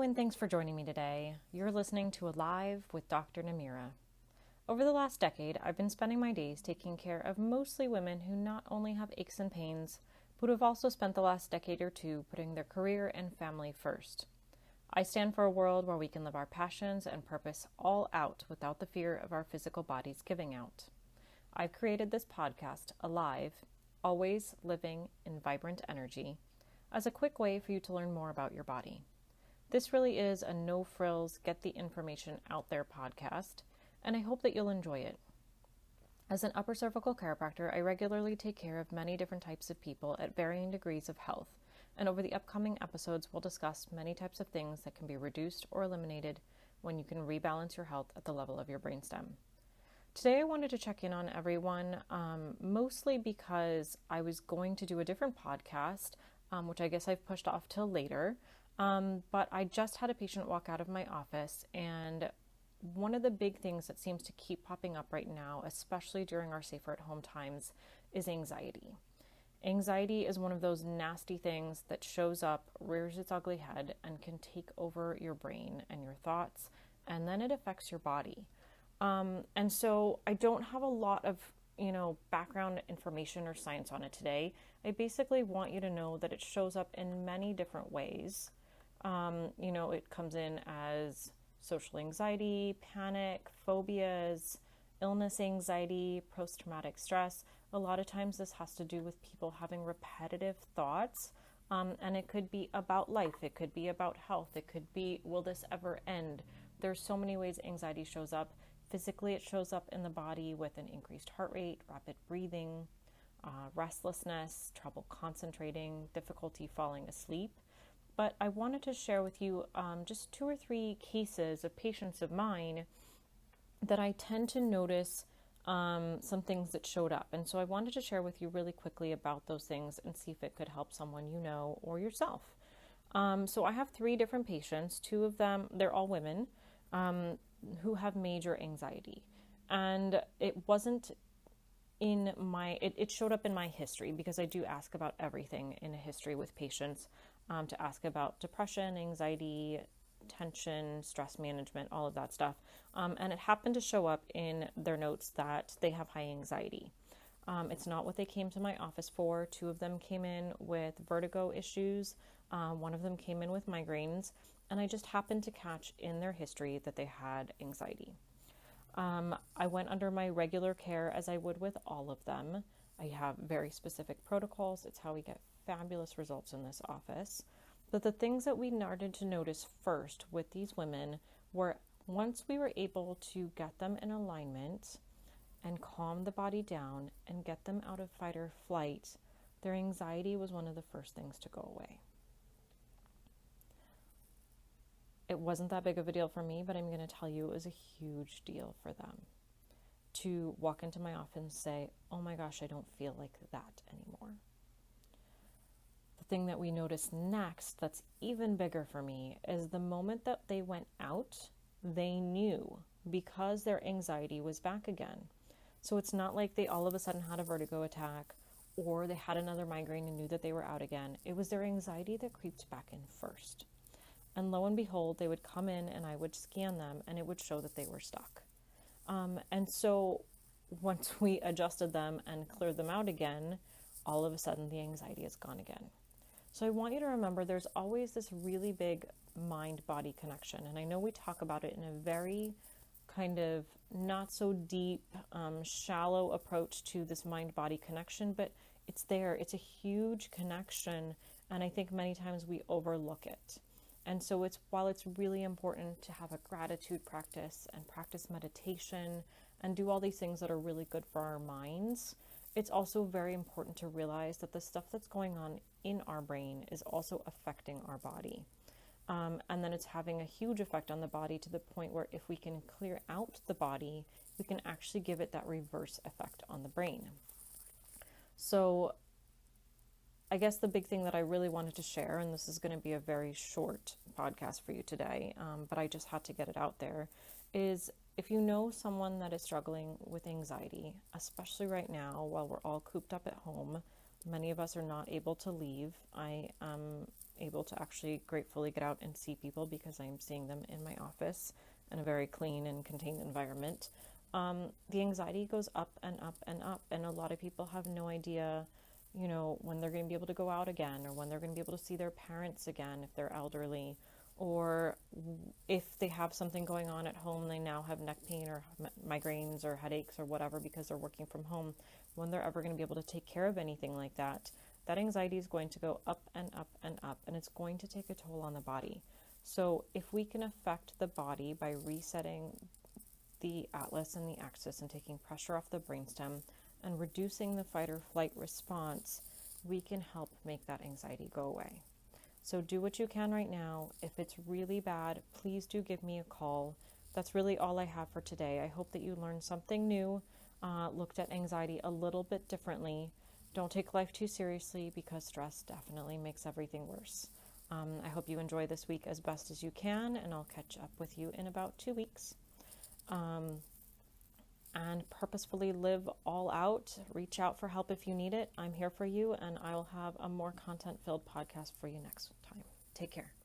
and thanks for joining me today. You're listening to Alive with Dr. Nimira. Over the last decade, I've been spending my days taking care of mostly women who not only have aches and pains, but who have also spent the last decade or two putting their career and family first. I stand for a world where we can live our passions and purpose all out without the fear of our physical bodies giving out. I've created this podcast, Alive, always living in vibrant energy, as a quick way for you to learn more about your body. This really is a no frills, get the information out there podcast, and I hope that you'll enjoy it. As an upper cervical chiropractor, I regularly take care of many different types of people at varying degrees of health, and over the upcoming episodes, we'll discuss many types of things that can be reduced or eliminated when you can rebalance your health at the level of your brainstem. Today, I wanted to check in on everyone, mostly because I was going to do a different podcast, which I guess I've pushed off till later. But I just had a patient walk out of my office, and one of the big things that seems to keep popping up right now, especially during our safer at home times, is anxiety. Anxiety is one of those nasty things that shows up, rears its ugly head, and can take over your brain and your thoughts, and then it affects your body. And so I don't have a lot of, background information or science on it today. I basically want you to know that it shows up in many different ways. It comes in as social anxiety, panic, phobias, illness anxiety, post-traumatic stress. A lot of times this has to do with people having repetitive thoughts, and it could be about life. It could be about health. It could be, will this ever end? There's so many ways anxiety shows up. Physically, it shows up in the body with an increased heart rate, rapid breathing, restlessness, trouble concentrating, difficulty falling asleep. But I wanted to share with you just 2 or 3 cases of patients of mine that I tend to notice some things that showed up. And so I wanted to share with you really quickly about those things and see if it could help someone you know or yourself. So I have 3 different patients. 2 of them, they're all women, who have major anxiety. And it wasn't in it showed up in my history, because I do ask about everything in a history with patients, to ask about depression, anxiety, tension, stress management, all of that stuff. And it happened to show up in their notes that they have high anxiety. It's not what they came to my office for. 2 of them came in with vertigo issues. 1 of them came in with migraines. And I just happened to catch in their history that they had anxiety. I went under my regular care as I would with all of them. I have very specific protocols. It's how we get fabulous results in this office. But the things that we started to notice first with these women were, once we were able to get them in alignment and calm the body down and get them out of fight or flight, their anxiety was one of the first things to go away. It wasn't that big of a deal for me, but I'm going to tell you it was a huge deal for them to walk into my office and say, oh my gosh, I don't feel like that anymore. The thing that we noticed next that's even bigger for me is the moment that they went out, they knew, because their anxiety was back again. So it's not like they all of a sudden had a vertigo attack or they had another migraine and knew that they were out again. It was their anxiety that creeped back in first. And lo and behold, they would come in and I would scan them and it would show that they were stuck. And so once we adjusted them and cleared them out again, all of a sudden the anxiety is gone again. So I want you to remember there's always this really big mind-body connection. And I know we talk about it in a very kind of not so deep, shallow approach to this mind-body connection, but it's there. It's a huge connection. And I think many times we overlook it. And so while it's really important to have a gratitude practice and practice meditation and do all these things that are really good for our minds, it's also very important to realize that the stuff that's going on in our brain is also affecting our body. And then it's having a huge effect on the body to the point where if we can clear out the body, we can actually give it that reverse effect on the brain. So I guess the big thing that I really wanted to share, and this is going to be a very short podcast for you today, but I just had to get it out there, is if you know someone that is struggling with anxiety, especially right now while we're all cooped up at home, many of us are not able to leave. I am able to actually gratefully get out and see people because I am seeing them in my office in a very clean and contained environment. The anxiety goes up and up and up, and a lot of people have no idea, when they're going to be able to go out again, or when they're going to be able to see their parents again if they're elderly, or if they have something going on at home, they now have neck pain or migraines or headaches or whatever because they're working from home, when they're ever going to be able to take care of anything like that. That anxiety is going to go up and up and up, and it's going to take a toll on the body. So if we can affect the body by resetting the atlas and the axis and taking pressure off the brainstem and reducing the fight or flight response, we can help make that anxiety go away. So do what you can right now. If it's really bad, please do give me a call. That's really all I have for today. I hope that you learned something new, looked at anxiety a little bit differently. Don't take life too seriously, because stress definitely makes everything worse. I hope you enjoy this week as best as you can, and I'll catch up with you in about 2 weeks. And purposefully live all out. Reach out for help if you need it. I'm here for you, and I'll have a more content-filled podcast for you next time. Take care.